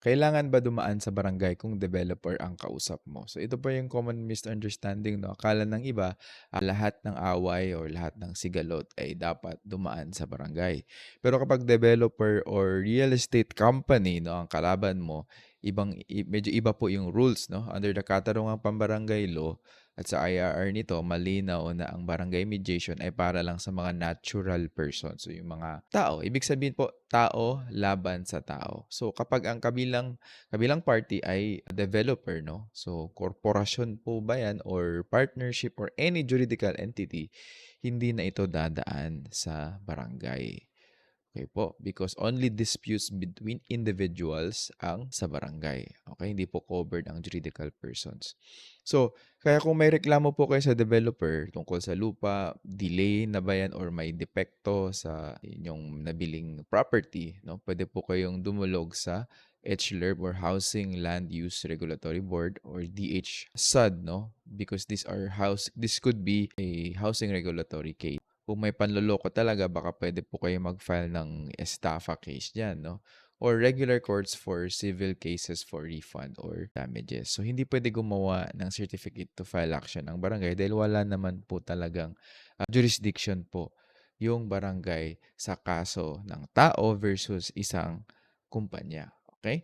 Kailangan ba dumaan sa barangay kung developer ang kausap mo? So ito pa yung common misunderstanding 'no, akala ng iba, lahat ng away or lahat ng sigalot ay dapat dumaan sa barangay. Pero kapag developer or real estate company 'no, ang kalaban mo, medyo iba po yung rules 'no. Under the Katarungang Pambarangay Law at sa IRR nito malinaw na ang barangay mediation ay para lang sa mga natural persons, so yung mga tao. Ibig sabihin po, tao laban sa tao. So kapag ang kabilang party ay developer 'no, so korporasyon po ba 'yan or partnership or any juridical entity, hindi na ito dadaan sa barangay. Okay po, because only disputes between individuals ang sa barangay. Okay, hindi po covered ang juridical persons. So, kaya kung may reklamo po kayo sa developer tungkol sa lupa, delay na ba yan or may depekto sa inyong nabiling property, no? Pwede po kayong dumulog sa HLRB or Housing Land Use Regulatory Board or DH-SUD, no? Because this could be a housing regulatory case. Kung may panloloko talaga baka pwede po kayo mag-file ng estafa case diyan 'no, or regular courts for civil cases for refund or damages. So hindi pwede gumawa ng certificate to file action ang barangay dahil wala naman po talagang, jurisdiction po yung barangay sa kaso ng tao versus isang kumpanya, okey?